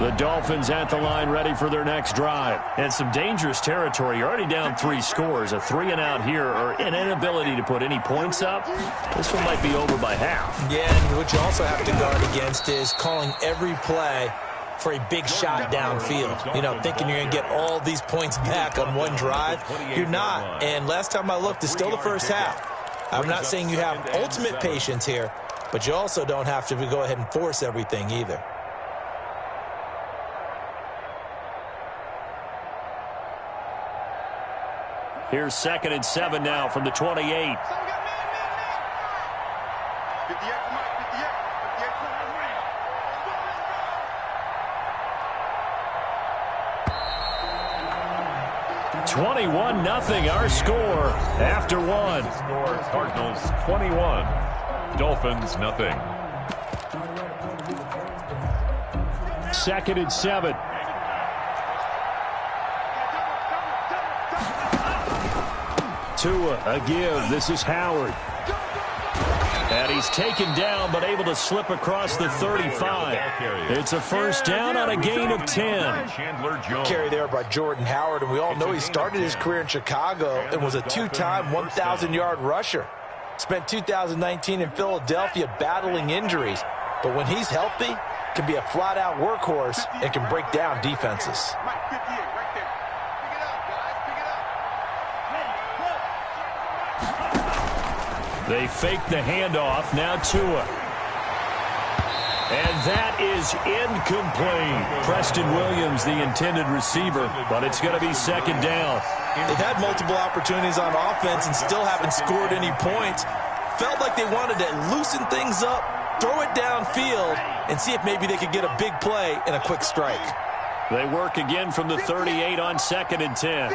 The Dolphins at the line ready for their next drive. And some dangerous territory. You're already down 3 scores. A 3-and-out here or an inability to put any points up. This one might be over by half. Yeah, and what you also have to guard against is calling every play for a big shot downfield. You know, thinking you're going to get all these points back on one drive. You're not. And last time I looked, it's still the first half. I'm not saying you have ultimate patience here, but you also don't have to go ahead and force everything either. Here's 2nd and 7 now from the 28. $21-0 our score after one. Score Cardinals 21, Dolphins nothing. 2nd and 7. Tua, a give. This is Howard. And he's taken down, but able to slip across the 35. It's a first down on a gain of 10. Carry there by Jordan Howard, and we all know he started his career in Chicago and was a 2-time 1,000-yard rusher. Spent 2019 in Philadelphia battling injuries, but when he's healthy, can be a flat-out workhorse and can break down defenses. They fake the handoff. Now Tua. And that is incomplete. Preston Williams, the intended receiver, but it's going to be 2nd down. They've had multiple opportunities on offense and still haven't scored any points. Felt like they wanted to loosen things up, throw it downfield, and see if maybe they could get a big play and a quick strike. They work again from the 38 on 2nd and 10.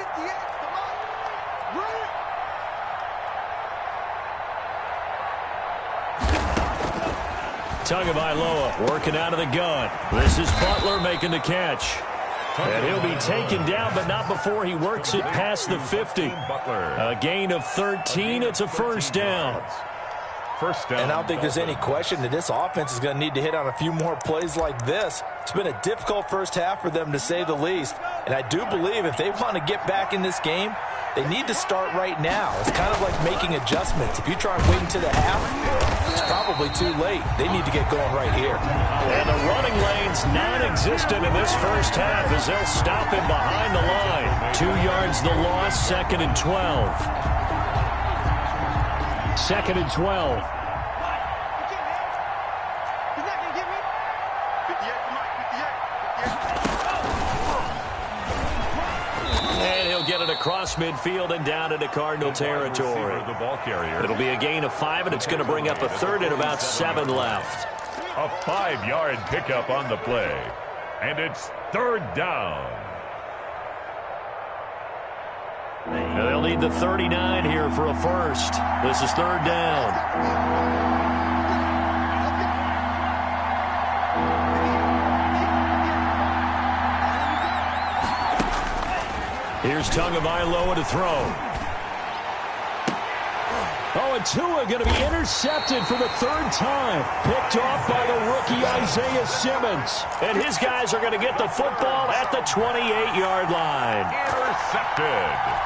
Tagovailoa working out of the gun. This is Butler making the catch. And he'll be taken down, but not before he works it past the 50. A gain of 13. It's a first down. And I don't think there's any question that this offense is going to need to hit on a few more plays like this. It's been a difficult first half for them, to say the least. And I do believe if they want to get back in this game, they need to start right now. It's kind of like making adjustments. If you try and wait until the half, it's probably too late. They need to get going right here. And the running lane's non-existent in this first half as they'll stop him behind the line. 2 yards the loss, 2nd and 12. 2nd and 12. Get it across midfield and down into Cardinal territory. It'll be a gain of 5, and it's going to bring up a 3rd and about 7 left. A 5-yard pickup on the play, and it's 3rd down. They'll need the 39 here for a first. This is 3rd down. Here's Tagovailoa to throw. Oh, and Tua going to be intercepted for the 3rd time. Picked off by the rookie Isaiah Simmons. And his guys are going to get the football at the 28-yard line. Intercepted.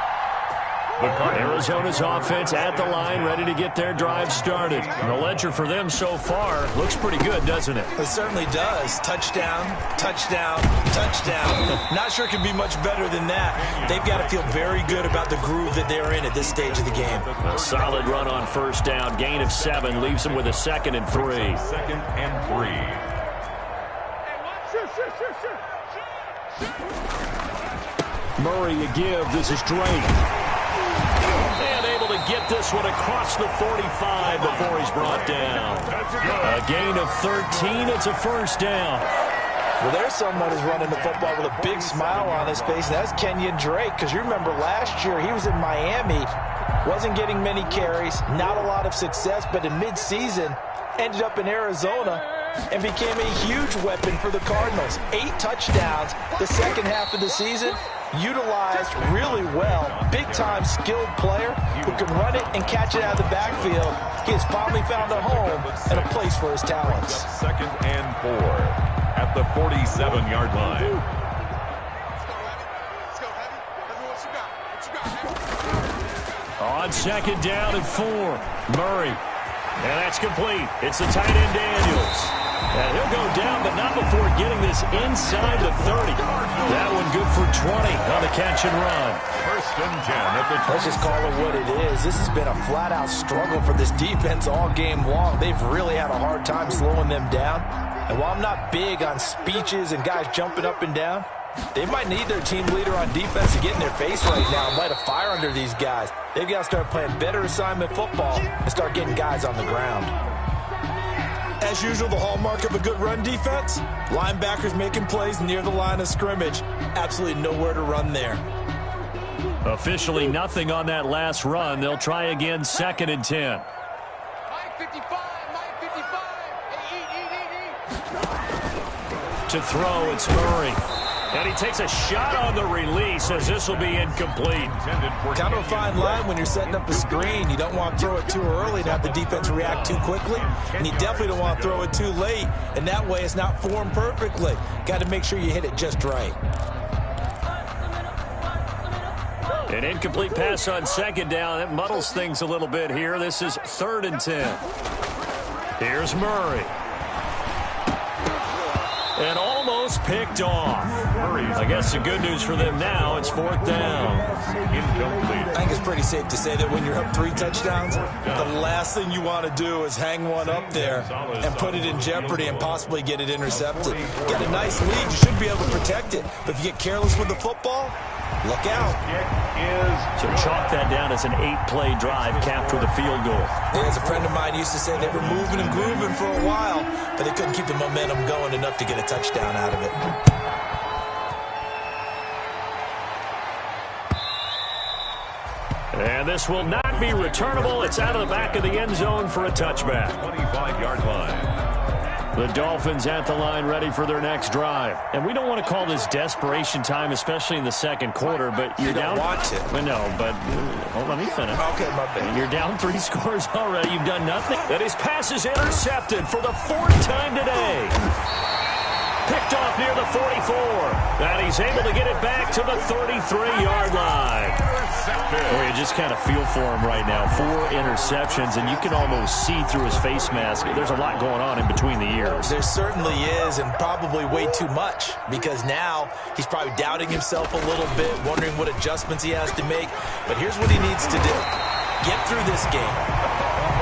Arizona's offense at the line, ready to get their drive started. And the ledger for them so far looks pretty good, doesn't it? It certainly does. Touchdown, touchdown, touchdown. Not sure it can be much better than that. They've got to feel very good about the groove that they're in at this stage of the game. A solid run on first down. Gain of 7 leaves them with a 2nd and 3. 2nd and 3. Murray a give. This is Drake. And able to get this one across the 45 before he's brought down. A gain of 13. It's a first down. Well, there's someone who's running the football with a big smile on his face. That's Kenyon Drake, because you remember last year he was in Miami, wasn't getting many carries, not a lot of success, but in midseason ended up in Arizona and became a huge weapon for the Cardinals. 8 touchdowns the second half of the season. Utilized really well. Big-time skilled player who can run it and catch it out of the backfield. He has finally found a home and a place for his talents. 2nd and 4 at at the 47-yard line. On second down and 4, Murray. And that's complete. It's the tight end Daniels. And he'll go down, but not before getting this inside the 30. That one good for 20 on the catch and run. First and 10 at the 20. Let's just call it what it is. This has been a flat-out struggle for this defense all game long. They've really had a hard time slowing them down. And while I'm not big on speeches and guys jumping up and down, they might need their team leader on defense to get in their face right now and light a fire under these guys. They've got to start playing better assignment football and start getting guys on the ground. As usual, the hallmark of a good run defense, linebackers making plays near the line of scrimmage. Absolutely nowhere to run there. Officially nothing on that last run. They'll try again, 2nd and 10. To throw, it's Murray. And he takes a shot on the release as this will be incomplete. Kind of a fine line when you're setting up a screen. You don't want to throw it too early and have the defense react too quickly. And you definitely don't want to throw it too late. And that way it's not formed perfectly. Got to make sure you hit it just right. An incomplete pass on second down. It muddles things a little bit here. This is 3rd and 10. Here's Murray. And almost picked off. I guess the good news for them now, it's 4th down. Incomplete. I think it's pretty safe to say that when you're up 3 touchdowns, the last thing you want to do is hang one up there and put it in jeopardy and possibly get it intercepted. Get a nice lead, you should be able to protect it. But if you get careless with the football, look out. So chalk that down as an 8-play drive capped with a field goal. Yeah, as a friend of mine used to say, they were moving and grooving for a while, but they couldn't keep the momentum going enough to get a touchdown out of it. And this will not be returnable. It's out of the back of the end zone for a touchback. 25-yard line. The Dolphins at the line ready for their next drive. And we don't want to call this desperation time, especially in the second quarter, but you're down. You don't want to. Well, no, but let me finish. Okay, my bad. You're down 3 scores already. You've done nothing. And his pass is intercepted for the 4th time today. Picked off near the 44. And he's able to get it back to the 33-yard line. Boy, you just kind of feel for him right now. 4 interceptions, and you can almost see through his face mask. There's a lot going on in between the ears. There certainly is, and probably way too much, because now he's probably doubting himself a little bit, wondering what adjustments he has to make. But here's what he needs to do. Get through this game.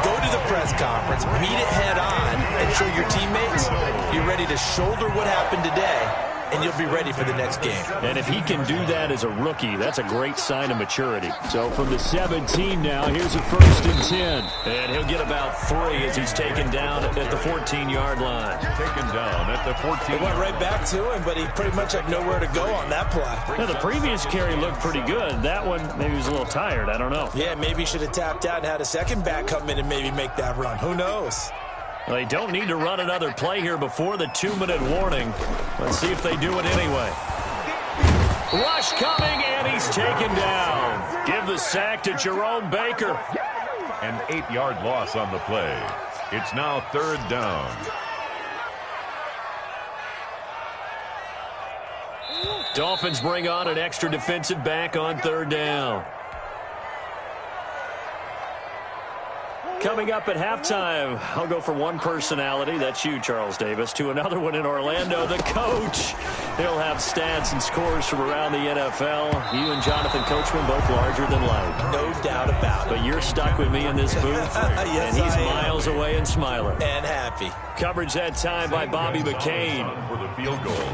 Go to the press conference, meet it head on, and show your teammates you're ready to shoulder what happened today, and you'll be ready for the next game. And if he can do that as a rookie, that's a great sign of maturity. So from the 17 now, here's a 1st and 10. And he'll get about 3 as he's taken down at the 14-yard line. Taken down at the 14. It went right back to him, but he pretty much had nowhere to go on that play. Now, the previous carry looked pretty good. That one, maybe he was a little tired. I don't know. Yeah, maybe he should have tapped out and had a second back come in and maybe make that run. Who knows? Well, they don't need to run another play here before the 2-minute warning. Let's see if they do it anyway. Rush coming, and he's taken down. Give the sack to Jerome Baker. An 8-yard loss on the play. It's now 3rd down. Dolphins bring on an extra defensive back on 3rd down. Coming up at halftime, I'll go from one personality, that's you, Charles Davis, to another one in Orlando, the coach. He'll have stats and scores from around the NFL. You and Jonathan Coachman both larger than life. No doubt about it. But you're stuck with me in this booth, yes, and he's miles away and smiling. And happy. Coverage that time by Bobby McCain. For the field goal.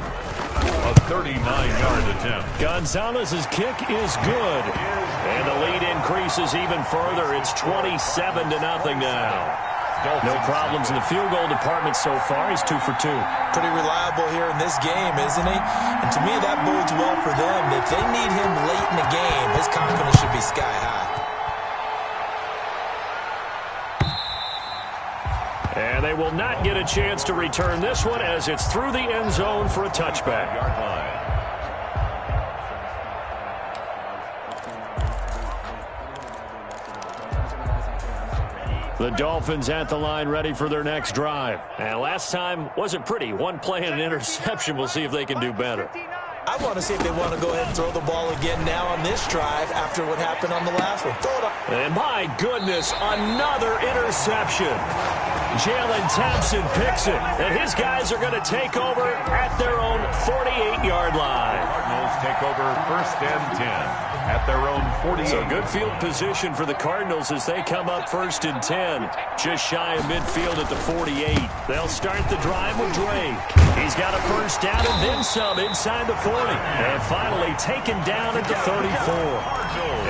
A 39-yard attempt. Gonzalez's kick is good. And the lead increases even further. It's 27-0 now. No problems in the field goal department so far. He's 2 for 2. Pretty reliable here in this game, isn't he? And to me, that bodes well for them. If they need him late in the game, his confidence should be sky high. And they will not get a chance to return this one as it's through the end zone for a touchback. Yard line. The Dolphins at the line ready for their next drive. And last time wasn't pretty. One play and an interception. We'll see if they can do better. I want to see if they want to go ahead and throw the ball again now on this drive after what happened on the last one. Throw it up. And my goodness, another interception. Jalen Thompson picks it, and his guys are going to take over at their own 48-yard line. Cardinals take over 1st and 10 at their own 48. So good field position for the Cardinals as they come up 1st and 10, just shy of midfield at the 48. They'll start the drive with Drake. He's got a first down and then some inside the 40. And finally taken down at the 34.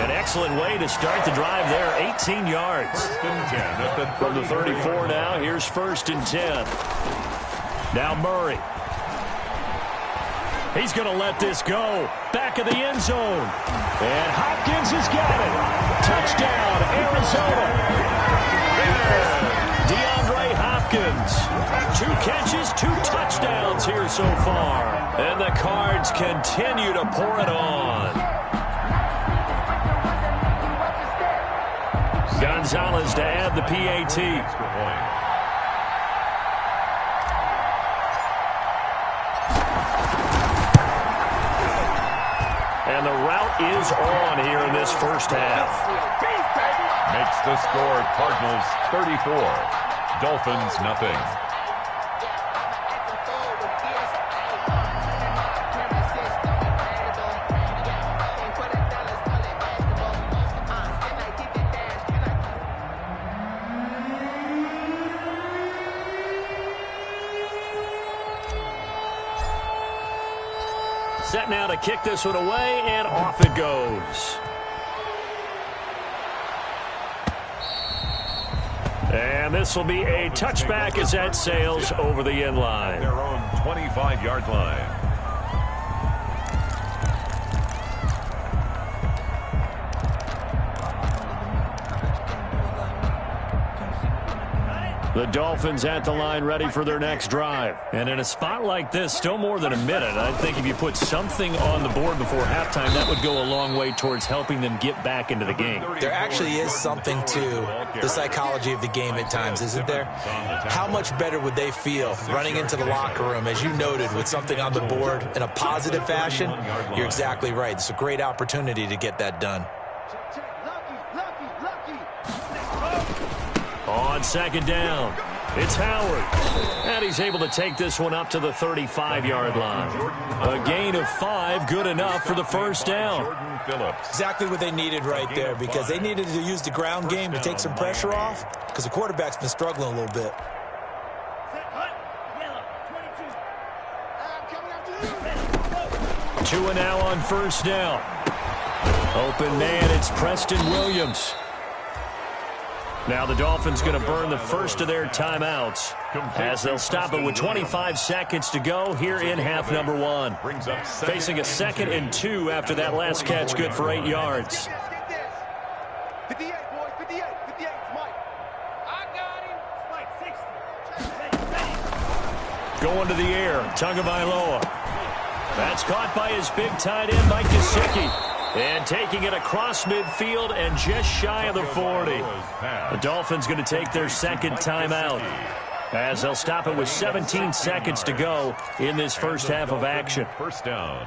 An excellent way to start the drive there, 18 yards. 1st and 10 From the 34 now, here's 1st and 10. Now Murray. He's going to let this go. Back of the end zone. And Hopkins has got it. Touchdown, Arizona. DeAndre Hopkins. 2 catches, 2 touchdowns here so far. And the Cards continue to pour it on. Gonzalez to add the PAT. And the route is on here in this first half. Makes the score Cardinals 34, Dolphins nothing. Set now to kick this one away, and off it goes. And this will be a touchback as that sails over the end line. Their own 25-yard line. The Dolphins at the line ready for their next drive. And in a spot like this, still more than a minute, I think if you put something on the board before halftime, that would go a long way towards helping them get back into the game. There actually is something to the psychology of the game at times, isn't there? How much better would they feel running into the locker room, as you noted, with something on the board in a positive fashion? You're exactly right. It's a great opportunity to get that done. On 2nd down, it's Howard. And he's able to take this one up to the 35-yard line. A gain of 5, good enough for the first down. Exactly what they needed right there, because they needed to use the ground game to take some pressure off, because the quarterback's been struggling a little bit. Tua now on 1st down. Open man, it's Preston Williams. Now the Dolphins going to burn the first of their timeouts as they'll stop it with 25 seconds to go here in half number 1. Facing a 2nd and 2 after that last catch, good for 8 yards. Going to the air, Tagovailoa. That's caught by his big tight end, Mike Gesicki. And taking it across midfield and just shy of the 40. The Dolphins going to take their 2nd timeout as they'll stop it with 17 seconds to go in this first half of action. First down.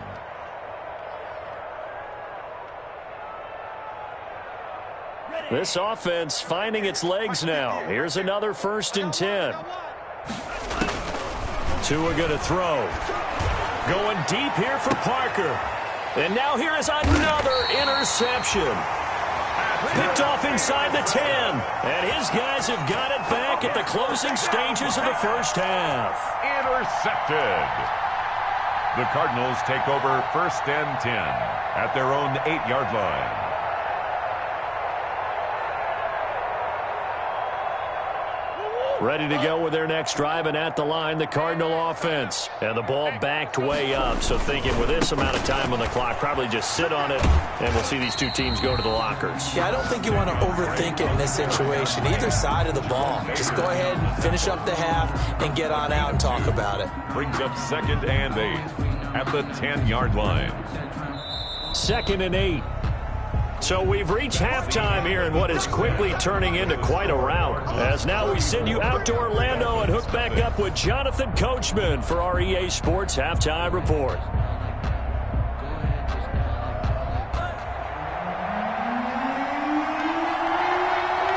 This offense finding its legs now. Here's another 1st and 10. Tua going to throw. Going deep here for Parker. And now here is another interception. Picked off inside the 10. And his guys have got it back at the closing stages of the first half. Intercepted. The Cardinals take over 1st and 10 at their own 8-yard line. Ready to go with their next drive, and at the line, the Cardinal offense. And the ball backed way up, so thinking with this amount of time on the clock, probably just sit on it, and we'll see these two teams go to the lockers. Yeah, I don't think you want to overthink it in this situation. Either side of the ball. Just go ahead and finish up the half and get on out and talk about it. Brings up 2nd and 8 at the 10-yard line. 2nd and 8. So we've reached halftime here in what is quickly turning into quite a rout. As now we send you out to Orlando and hook back up with Jonathan Coachman for our EA Sports Halftime Report.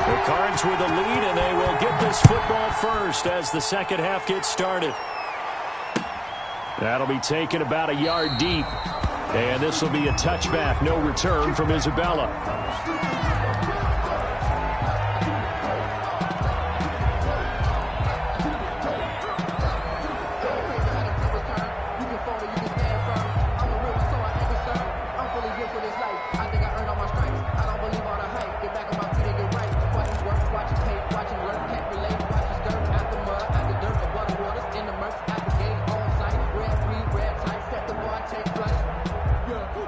The Cards with a lead, and they will get this football first as the second half gets started. That'll be taken about a yard deep. And this will be a touchback, no return from Isabella.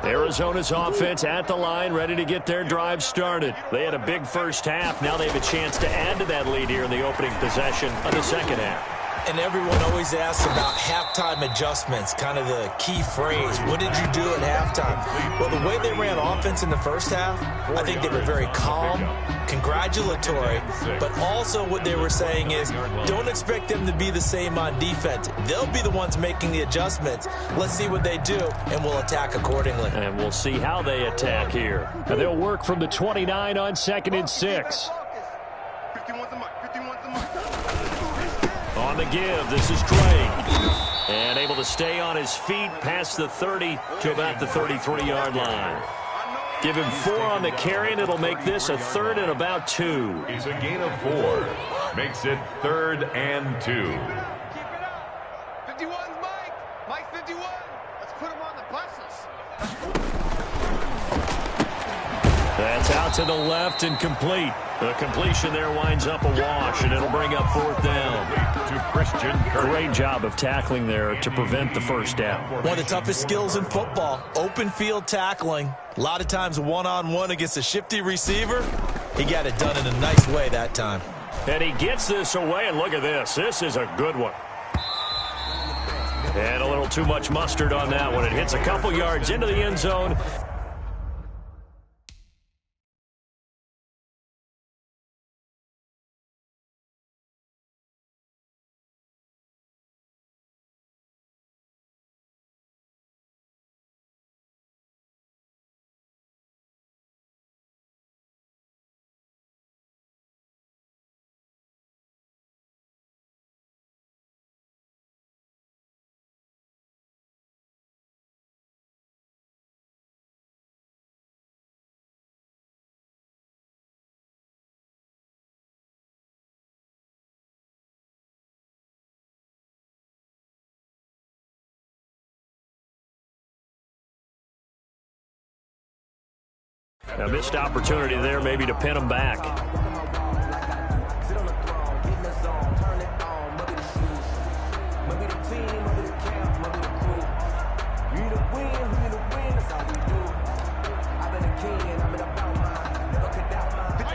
Arizona's offense at the line, ready to get their drive started. They had a big first half. Now they have a chance to add to that lead here in the opening possession of the second half. And everyone always asks about halftime adjustments, kind of the key phrase. What did you do at halftime? Well, the way they ran offense in the first half, I think they were very calm, congratulatory, but also what they were saying is don't expect them to be the same on defense. They'll be the ones making the adjustments. Let's see what they do, and we'll attack accordingly. And we'll see how they attack here. And they'll work from the 29 on 2nd and 6. On the give, this is Drake. And able to stay on his feet past the 30 to about the 33-yard line. Give him 4 on the carry, and it'll make this a 3rd and about 2. It's a gain of 4. Makes it 3rd and 2. 51's Mike. Mike 51. Let's put him on the buses. That's out to the left and complete. The completion there winds up a wash, and it'll bring up 4th down. To Christian Kirk. Great job of tackling there to prevent the first down. One of the toughest skills in football, open field tackling. A lot of times one-on-one against a shifty receiver. He got it done in a nice way that time. And he gets this away, and look at this. This is a good one. And a little too much mustard on that one. It hits a couple yards into the end zone. A missed opportunity there maybe to pin them back.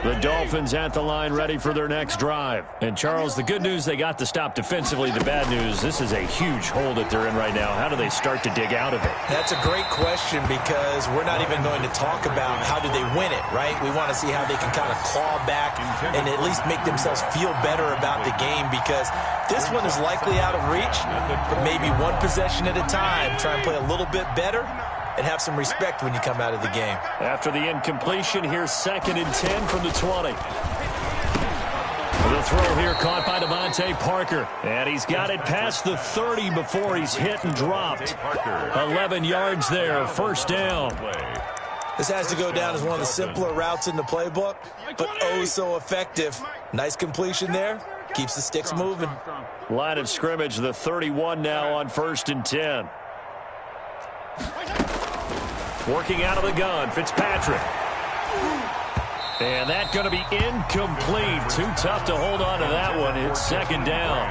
The Dolphins at the line ready for their next drive. And, Charles, the good news, they got the stop defensively. The bad news, this is a huge hole that they're in right now. How do they start to dig out of it? That's a great question because we're not even going to talk about how do they win it, right? We want to see how they can kind of claw back and at least make themselves feel better about the game because this one is likely out of reach, but maybe one possession at a time. Try and play a little bit better and have some respect when you come out of the game. After the incompletion, here's 2nd and 10 from the 20. The throw here caught by Devontae Parker. And he's got it past the 30 before he's hit and dropped. 11 yards there, 1st down. This has to go down as one of the simpler routes in the playbook, but oh so effective. Nice completion there. Keeps the sticks moving. Line of scrimmage, the 31 now on 1st and 10. Working out of the gun, Fitzpatrick. And that's going to be incomplete. Too tough to hold on to that one. It's 2nd down.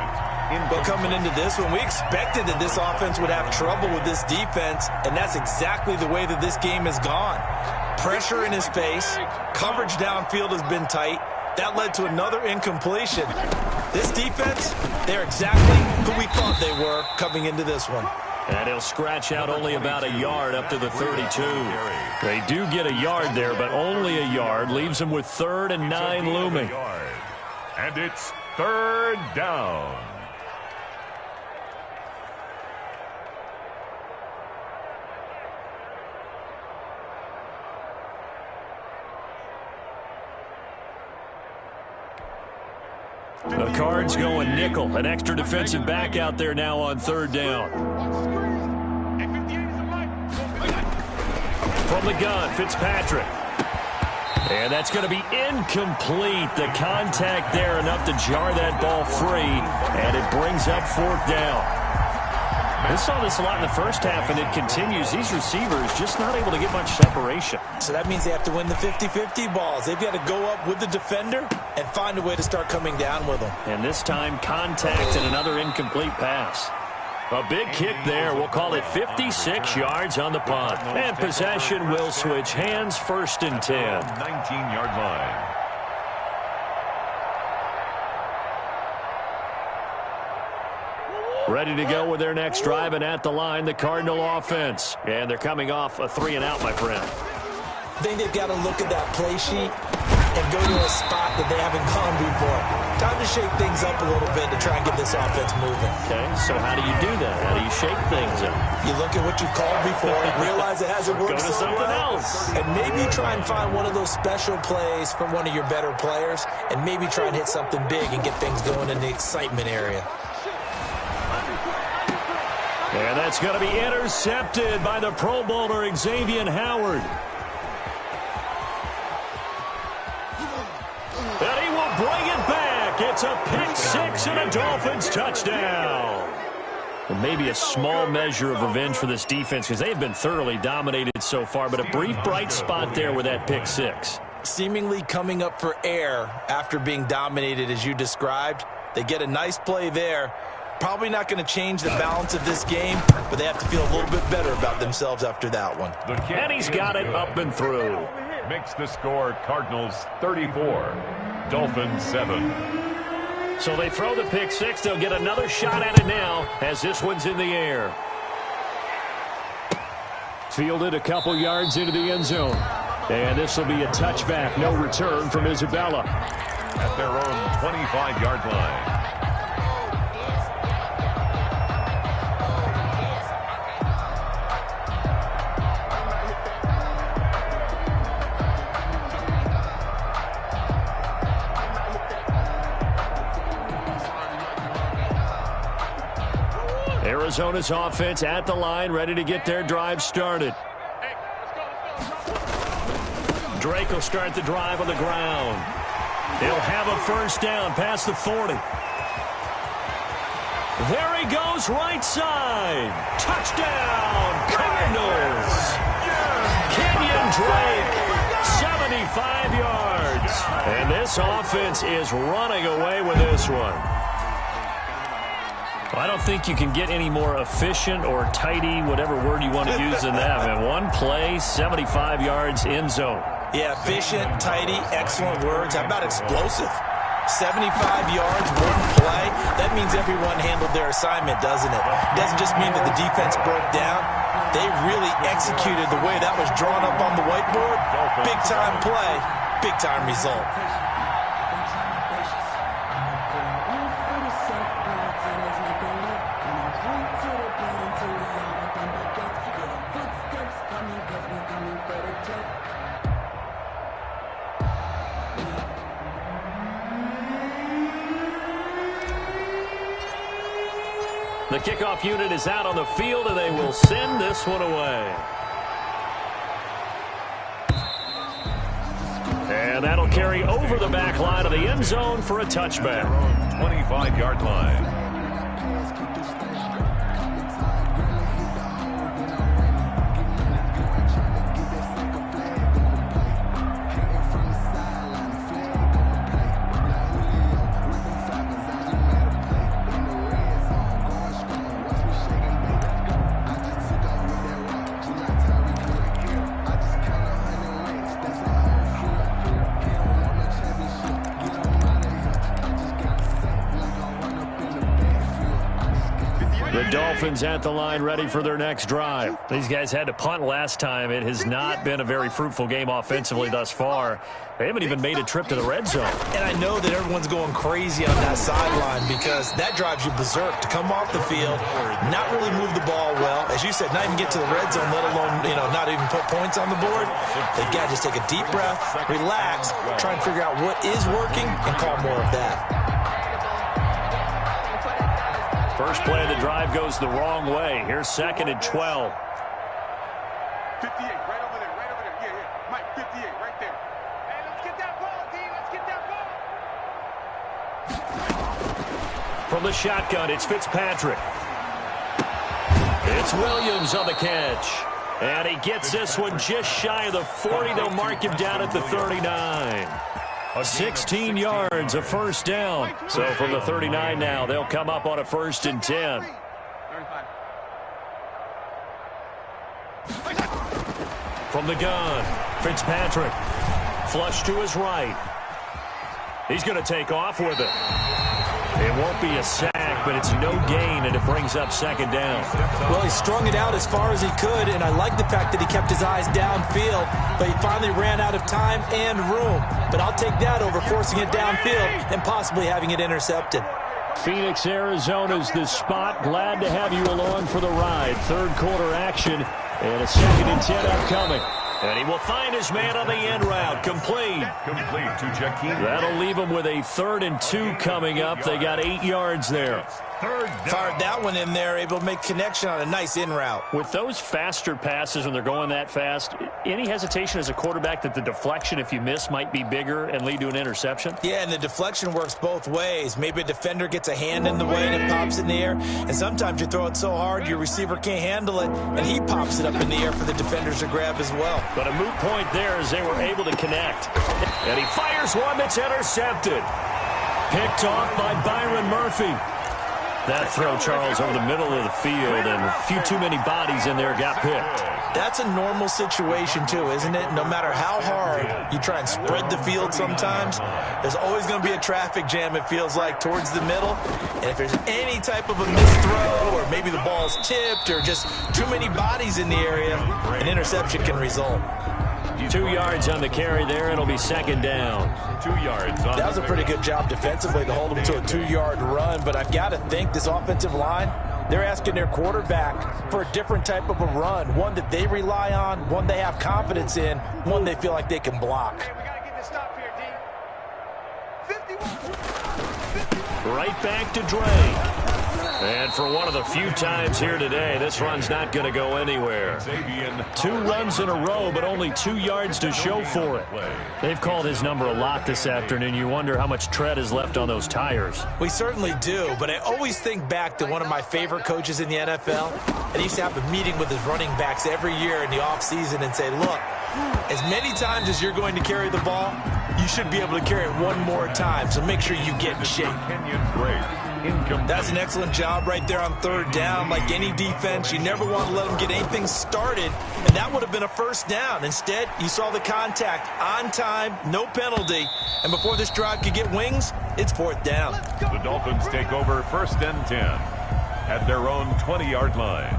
But coming into this one, we expected that this offense would have trouble with this defense, and that's exactly the way that this game has gone. Pressure in his face. Coverage downfield has been tight. That led to another incompletion. This defense, they're exactly who we thought they were coming into this one. And he'll scratch out only about a yard up to the 32. They do get a yard there, but only a yard. Leaves them with 3rd and 9 looming. And it's 3rd down. The Cards going nickel. An extra defensive back out there now on 3rd down. From the gun, Fitzpatrick. And that's going to be incomplete. The contact there enough to jar that ball free, and it brings up 4th down. We saw this a lot in the first half, and it continues. These receivers just not able to get much separation. So that means they have to win the 50-50 balls. They've got to go up with the defender and find a way to start coming down with them. And this time, contact and another incomplete pass. A big kick there. We'll call it 56 yards on the punt. And possession will switch hands, 1st and 10. 19-yard line. Ready to go with their next drive, and at the line, the Cardinal offense. And they're coming off a 3-and-out, my friend. I think they've got to look at that play sheet and go to a spot that they haven't gone before. Time to shake things up a little bit to try and get this offense moving. Okay, so how do you do that? How do you shake things up? You look at what you called before, realize it hasn't worked Go to so something well, else. and maybe try and find one of those special plays from one of your better players, and maybe try and hit something big and get things going in the excitement area. And that's going to be intercepted by the Pro Bowler, Xavier Howard. And he will bring it back. It's a pick 6 and a Dolphins touchdown. Well, maybe a small measure of revenge for this defense because they've been thoroughly dominated so far, but a brief bright spot there with that pick 6. Seemingly coming up for air after being dominated as you described. They get a nice play there. Probably not going to change the balance of this game, but they have to feel a little bit better about themselves after that one. And he's got it up and through. Makes the score Cardinals 34, Dolphins 7. So they throw the pick 6. They'll get another shot at it now as this one's in the air. Fielded a couple yards into the end zone. And this will be a touchback. No return from Isabella. At their own 25-yard line. Arizona's offense at the line, ready to get their drive started. Drake will start the drive on the ground. He'll have a 1st down past the 40. There he goes, right side. Touchdown, Cardinals. Kenyon Drake, 75 yards. And this offense is running away with this one. I don't think you can get any more efficient or tidy, whatever word you want to use in that. Man, one play, 75 yards, end zone. Yeah, efficient, tidy, excellent words. How about explosive? 75 yards, one play. That means everyone handled their assignment, doesn't it? It doesn't just mean that the defense broke down. They really executed the way that was drawn up on the whiteboard. Big-time play, big-time result. The kickoff unit is out on the field, and they will send this one away. And that'll carry over the back line of the end zone for a touchback. 25-yard line. The Dolphins at the line, ready for their next drive. These guys had to punt last time. It has not been a very fruitful game offensively thus far. They haven't even made a trip to the red zone. And I know that everyone's going crazy on that sideline because that drives you berserk to come off the field, not really move the ball well. As you said, not even get to the red zone, let alone, not even put points on the board. They've got to just take a deep breath, relax, try and figure out what is working, and call more of that. First play of the drive goes the wrong way. Here's 2nd and 12. 58, right over there, Yeah. Mike, 58, right there. Hey, let's get that ball, D. Let's get that ball. From the shotgun, it's Fitzpatrick. It's Williams on the catch. And he gets this one just shy of the 40. They'll mark him down at the 39. 16 yards, a first down. So from the 39 now, they'll come up on a 1st and 10. From the gun, Fitzpatrick. Flush to his right. He's going to take off with it. It won't be a sack, but it's no gain, and it brings up 2nd down. Well, he strung it out as far as he could, and I like the fact that he kept his eyes downfield, but he finally ran out of time and room. But I'll take that over forcing it downfield and possibly having it intercepted. Phoenix, Arizona's the spot. Glad to have you along for the ride. 3rd quarter action, and a 2nd and 10 upcoming. And he will find his man on the end route. Complete To Jakeem. That'll leave him with a 3rd and 2 coming up. They got 8 yards there. Fired that one in there, able to make connection on a nice in route. With those faster passes when they're going that fast, any hesitation as a quarterback that the deflection, if you miss, might be bigger and lead to an interception? Yeah, and the deflection works both ways. Maybe a defender gets a hand in the way and it pops in the air. And sometimes you throw it so hard your receiver can't handle it, and he pops it up in the air for the defenders to grab as well. But a moot point there as they were able to connect. And he fires one that's intercepted. Picked off by Byron Murphy. That throw, Charles, over the middle of the field, and a few too many bodies in there got picked. That's a normal situation, too, isn't it? No matter how hard you try and spread the field sometimes, there's always going to be a traffic jam, it feels like, towards the middle. And if there's any type of a missed throw, or maybe the ball's tipped, or just too many bodies in the area, an interception can result. 2 yards on the carry there. It'll be 2nd down. 2 yards. That was a pretty good job defensively to hold them to a 2-yard run, but I've got to think this offensive line, they're asking their quarterback for a different type of a run, one that they rely on, one they have confidence in, one they feel like they can block. Hey, we got to get this stop here, D. 51. Right back to Drake. And for one of the few times here today, this run's not going to go anywhere. 2 runs in a row, but only 2 yards to show for it. They've called his number a lot this afternoon. You wonder how much tread is left on those tires. We certainly do, but I always think back to one of my favorite coaches in the NFL, and he used to have a meeting with his running backs every year in the offseason and say, look, as many times as you're going to carry the ball, you should be able to carry it one more time, so make sure you get in shape. That's an excellent job right there on 3rd down. Like any defense, you never want to let them get anything started, and that would have been a 1st down. Instead, you saw the contact on time, no penalty, and before this drive could get wings, it's 4th down. The Dolphins take over 1st and 10 at their own 20-yard line.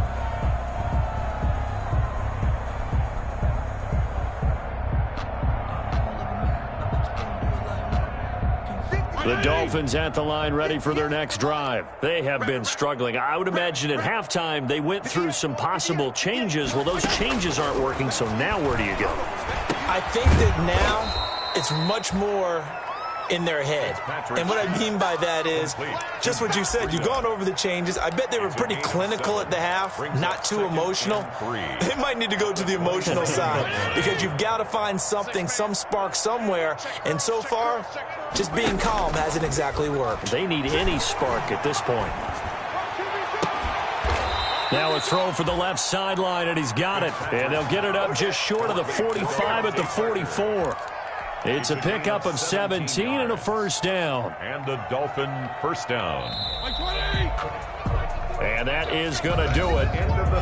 The Dolphins at the line, ready for their next drive. They have been struggling. I would imagine at halftime they went through some possible changes. Well, those changes aren't working, so now where do you go? I think that now it's much more in their head. And what I mean by that is just what you said. You've gone over the changes. I bet they were pretty clinical at the half, not too emotional. They might need to go to the emotional side because you've got to find something, some spark somewhere. And so far, just being calm hasn't exactly worked. They need any spark at this point. Now a throw for the left sideline, and he's got it. And they'll get it up just short of the 45 at the 44. It's a pickup of 17 and a 1st down. And the Dolphin 1st down. And that is going to do it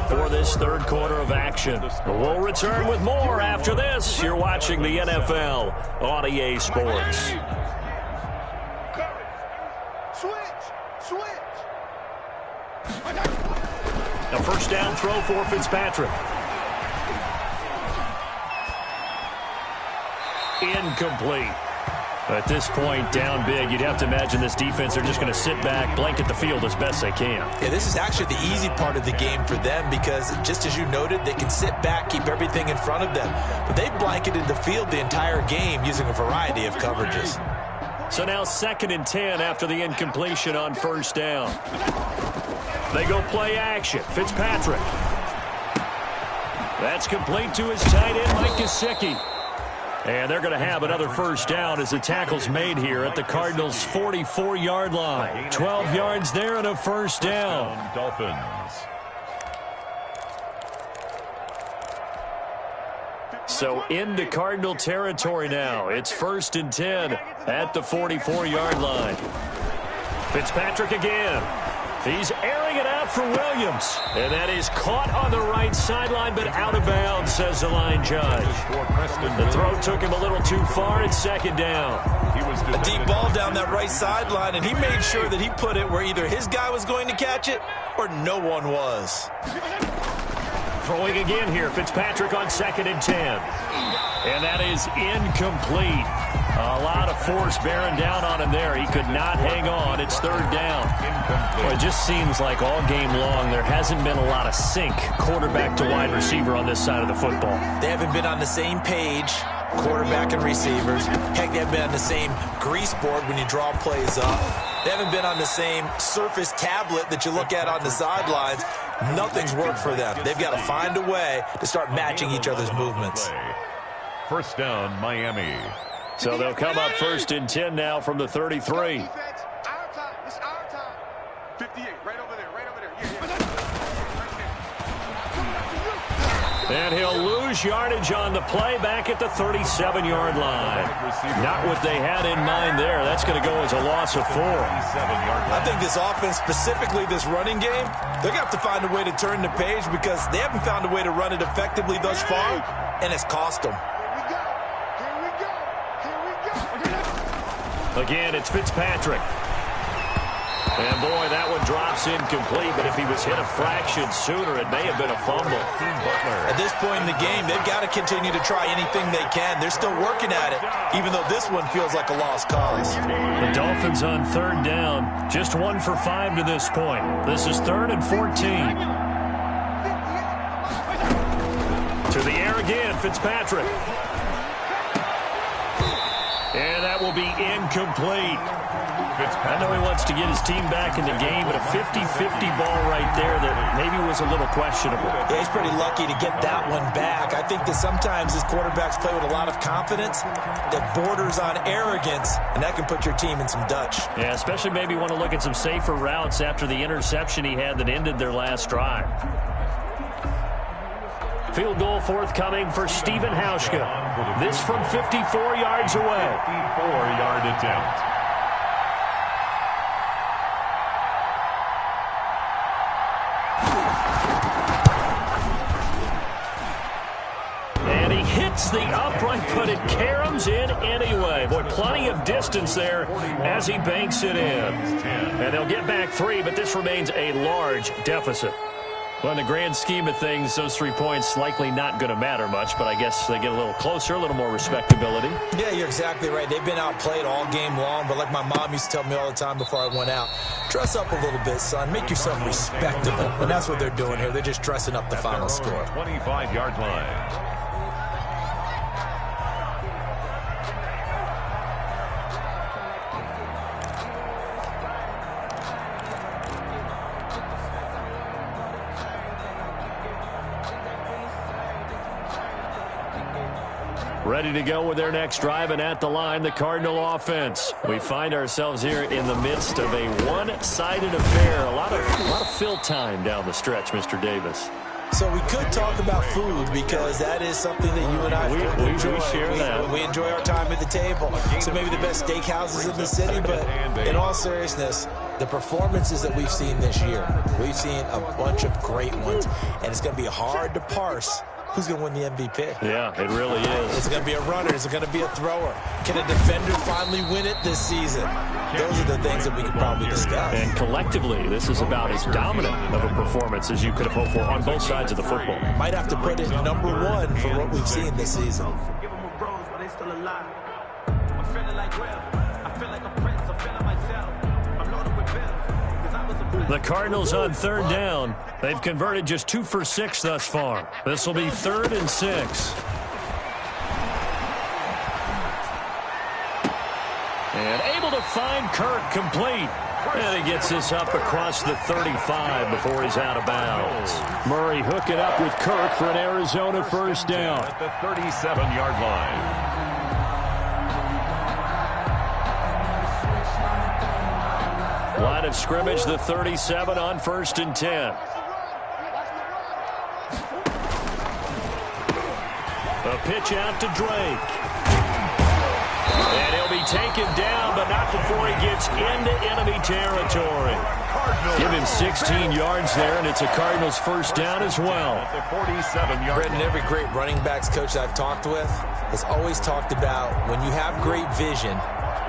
for this 3rd quarter of action. We'll return with more after this. You're watching the NFL on EA Sports. Switch. A first down throw for Fitzpatrick. Incomplete. At this point, down big, you'd have to imagine this defense, they're just going to sit back, blanket the field as best they can. Yeah, this is actually the easy part of the game for them because, just as you noted, they can sit back, keep everything in front of them. But they've blanketed the field the entire game using a variety of coverages. So now 2nd and 10 after the incompletion on first down. They go play action. Fitzpatrick. That's complete to his tight end, Mike Gesicki. And they're going to have another first down as the tackle's made here at the Cardinals' 44-yard line. 12 yards there and a first down. Dolphins. So into Cardinal territory now. It's 1st and 10 at the 44-yard line. Fitzpatrick again. He's airing it out for Williams. And that is caught on the right sideline, but out of bounds, says the line judge. The throw took him a little too far. It's 2nd down. A deep ball down that right sideline, and he made sure that he put it where either his guy was going to catch it or no one was. Throwing again here, Fitzpatrick on 2nd and 10. And that is incomplete. A lot of force bearing down on him there. He could not hang on. It's 3rd down. Well, it just seems like all game long there hasn't been a lot of sync quarterback to wide receiver on this side of the football. They haven't been on the same page, quarterback and receivers. Heck, they haven't been on the same grease board when you draw plays up. They haven't been on the same surface tablet that you look at on the sidelines. Nothing's worked for them. They've got to find a way to start matching each other's movements. First down, Miami. So they'll come up 1st and 10 now from the 33. Our time. It's our time. 58, right over there, right over there. And he'll lose yardage on the play back at the 37-yard line. Not what they had in mind there. That's going to go as a loss of 4. I think this offense, specifically this running game, they're going to have to find a way to turn the page because they haven't found a way to run it effectively thus far, and it's cost them. Again, it's Fitzpatrick. And, boy, that one drops incomplete, but if he was hit a fraction sooner, it may have been a fumble. At this point in the game, they've got to continue to try anything they can. They're still working at it, even though this one feels like a lost cause. The Dolphins on 3rd down, just 1 for 5 to this point. This is 3rd and 14. To the air again, Fitzpatrick. And that will be incomplete. I know he wants to get his team back in the game, but a 50-50 ball right there that maybe was a little questionable. Yeah, he's pretty lucky to get that one back. I think that sometimes his quarterbacks play with a lot of confidence that borders on arrogance, and that can put your team in some Dutch. Yeah, especially maybe want to look at some safer routes after the interception he had that ended their last drive. Field goal forthcoming for Stephen Hauschka. This from 54 yards away. 54-yard attempt. And he hits the upright, but it caroms in anyway. Boy, plenty of distance there as he banks it in. And they'll get back 3, but this remains a large deficit. Well, in the grand scheme of things, those 3 points likely not going to matter much, but I guess they get a little closer, a little more respectability. Yeah, you're exactly right. They've been outplayed all game long, but like my mom used to tell me all the time before I went out, dress up a little bit, son. Make yourself respectable. And that's what they're doing here. They're just dressing up the final score. 25-yard line. Ready to go with their next drive, and at the line, the Cardinal offense. We find ourselves here in the midst of a one-sided affair. A lot of fill time down the stretch, Mr. Davis. So we could talk about food because that is something that you and I enjoy. We share that. We enjoy our time at the table. So maybe the best steakhouses in the city, but in all seriousness, the performances that we've seen this year, we've seen a bunch of great ones, and it's going to be hard to parse who's going to win the MVP? Yeah, it really is. Is it going to be a runner? Is it going to be a thrower? Can a defender finally win it this season? Those are the things that we could probably discuss. And collectively, this is about as dominant of a performance as you could have hoped for on both sides of the football. Might have to put it number one for what we've seen this season. Give them a rose, but they still alive. I'm feeling like Will. I feel like a prince. I'm feeling myself. I'm loaded with bills. The Cardinals on third down. They've converted just 2 for 6 thus far. This will be 3rd and 6. And able to find Kirk complete. And he gets this up across the 35 before he's out of bounds. Murray hooking up with Kirk for an Arizona first down. At the 37-yard line. Line of scrimmage, the 37 on 1st and 10. A pitch out to Drake. And he'll be taken down, but not before he gets into enemy territory. Give him 16 yards there, and it's a Cardinals first down as well. At the 47-yard Brendan, every great running backs coach I've talked with has always talked about when you have great vision,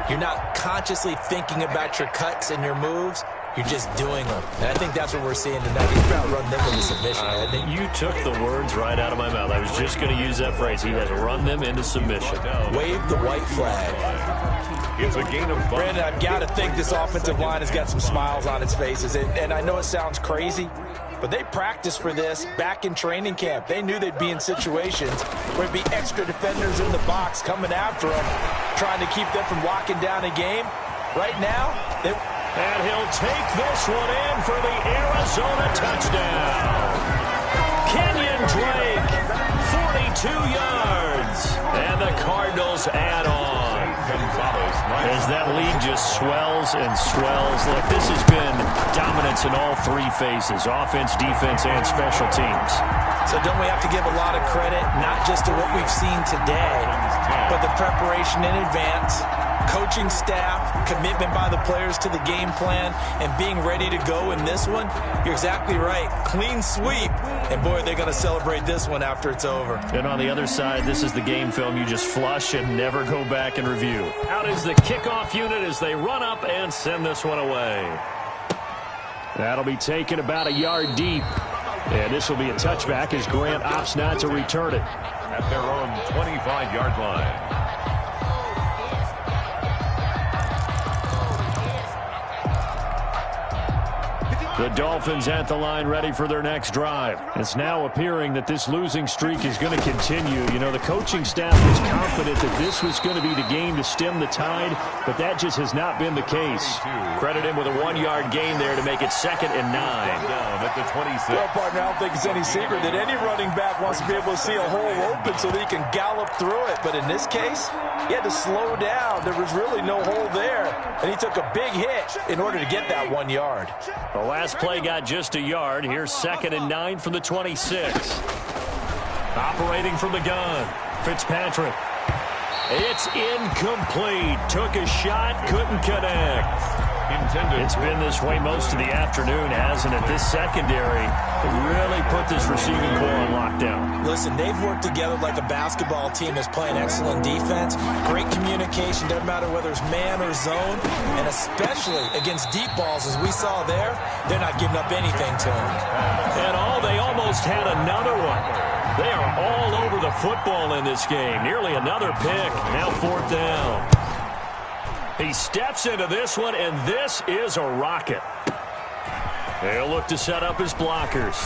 you're not consciously thinking about your cuts and your moves. You're just doing them. And I think that's what we're seeing tonight. He's about to run them into submission. You took the words right out of my mouth. I was just going to use that phrase. He has run them into submission. Wave the white flag. It's a gain of 5. Brandon, I've got to think this offensive line has got some smiles on its faces. And I know it sounds crazy, but they practiced for this back in training camp. They knew they'd be in situations where there'd be extra defenders in the box coming after them, trying to keep them from locking down a game. Right now, and he'll take this one in for the Arizona touchdown. Kenyon Drake, 42 yards. And the Cardinals add on. As that lead just swells and swells. Look, this has been dominance in all 3 phases, offense, defense, and special teams. So don't we have to give a lot of credit, not just to what we've seen today, but the preparation in advance, coaching staff, commitment by the players to the game plan, and being ready to go in this one? You're exactly right. Clean sweep. And, boy, they're going to celebrate this one after it's over. And on the other side, this is the game film you just flush and never go back and review. Out is the kickoff unit as they run up and send this one away. That'll be taken about a yard deep. And this will be a touchback as Grant opts not to return it. At their own 25-yard line. The Dolphins at the line ready for their next drive. It's now appearing that this losing streak is going to continue. You know, the coaching staff was confident that this was going to be the game to stem the tide, but that just has not been the case. Credit him with a 1-yard gain there to make it 2nd and 9. Down at the 26. Well, partner, I don't think it's any secret that any running back wants to be able to see a hole open so that he can gallop through it. But in this case, he had to slow down. There was really no hole there, and he took a big hit in order to get that 1 yard. The last play got just a yard. Here's 2nd and 9 from the 26. Operating from the gun, Fitzpatrick. It's incomplete. Took a shot, couldn't connect. It's been this way most of the afternoon, hasn't it? This secondary really put this receiving core on lockdown. Listen, they've worked together like a basketball team that's playing excellent defense. Great communication, doesn't matter whether it's man or zone. And especially against deep balls, as we saw there, they're not giving up anything to them. And they almost had another one. They are all over the football in this game. Nearly another pick. Now 4th down. He steps into this one, and this is a rocket. They'll look to set up his blockers.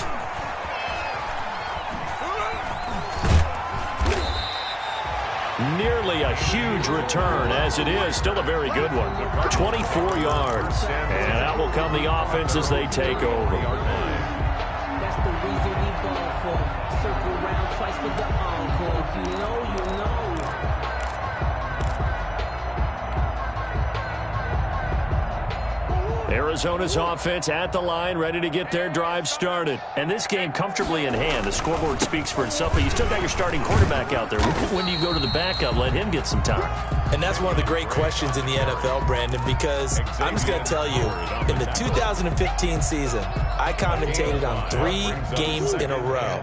Nearly a huge return, as it is. Still a very good one. 24 yards. And that will come the offense as they take over. That's the reason we ball for. Circle around twice for the encore. If you know, you know. Arizona's offense at the line, ready to get their drive started. And this game comfortably in hand. The scoreboard speaks for itself, but you still got your starting quarterback out there. When do you go to the backup, let him get some time? And that's one of the great questions in the NFL, Brandon, because I'm just going to tell you, in the 2015 season, I commentated on 3 games in a row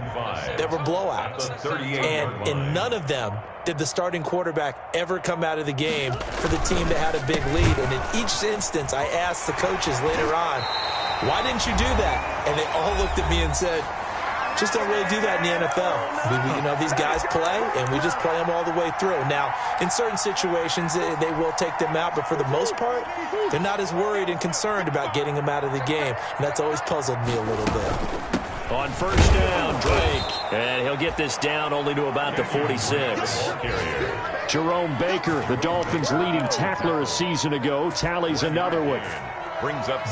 that were blowouts. And in none of them did the starting quarterback ever come out of the game for the team that had a big lead. And in each instance, I asked the coaches later on, why didn't you do that? And they all looked at me and said, just don't really do that in the NFL. These guys play, and we just play them all the way through. Now, in certain situations, they will take them out, but for the most part, they're not as worried and concerned about getting them out of the game, and that's always puzzled me a little bit. On first down, Drake, and he'll get this down only to about the 46. Jerome Baker, the Dolphins' leading tackler a season ago, tallies another one.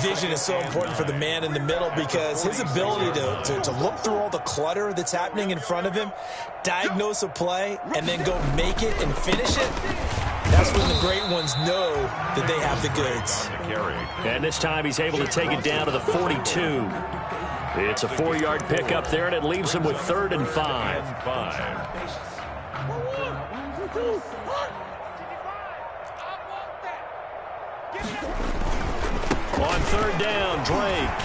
Vision is so important for the man in the middle because his ability to look through all the clutter that's happening in front of him, diagnose a play, and then go make it and finish it, that's when the great ones know that they have the goods. And this time he's able to take it down to the 42. It's a 4-yard pickup there, and it leaves him with 3rd and 5. On 3rd down, Drake.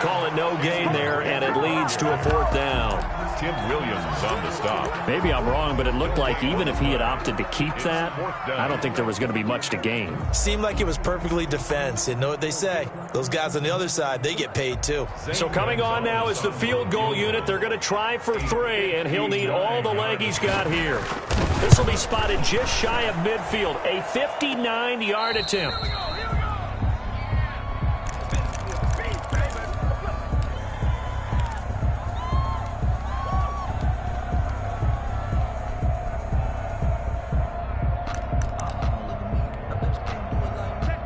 Call it no gain there, and it leads to a 4th down. Tim Williams on the stop. Maybe I'm wrong, but it looked like even if he had opted to keep that, I don't think there was going to be much to gain. Seemed like it was perfectly defense. And know what they say? Those guys on the other side, they get paid too. So coming on now is the field goal unit. They're going to try for 3, and he'll need all the leg he's got here. This will be spotted just shy of midfield. A 59-yard attempt.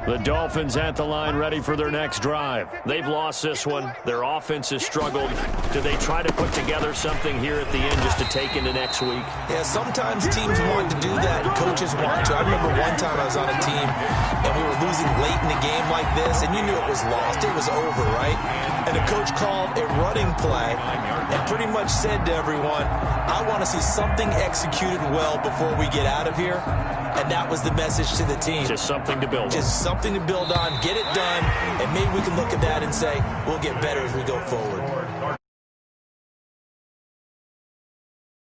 The Dolphins at the line ready for their next drive. They've lost this one. Their offense has struggled. Do they try to put together something here at the end just to take into next week? Yeah, sometimes teams want to do that and coaches want to. I remember one time I was on a team and we were losing late in a game like this, and you knew it was lost. It was over, right? And the coach called a running play and pretty much said to everyone, I want to see something executed well before we get out of here. And that was the message to the team. Just something to build on. Just something to build on, get it done, and maybe we can look at that and say, we'll get better as we go forward.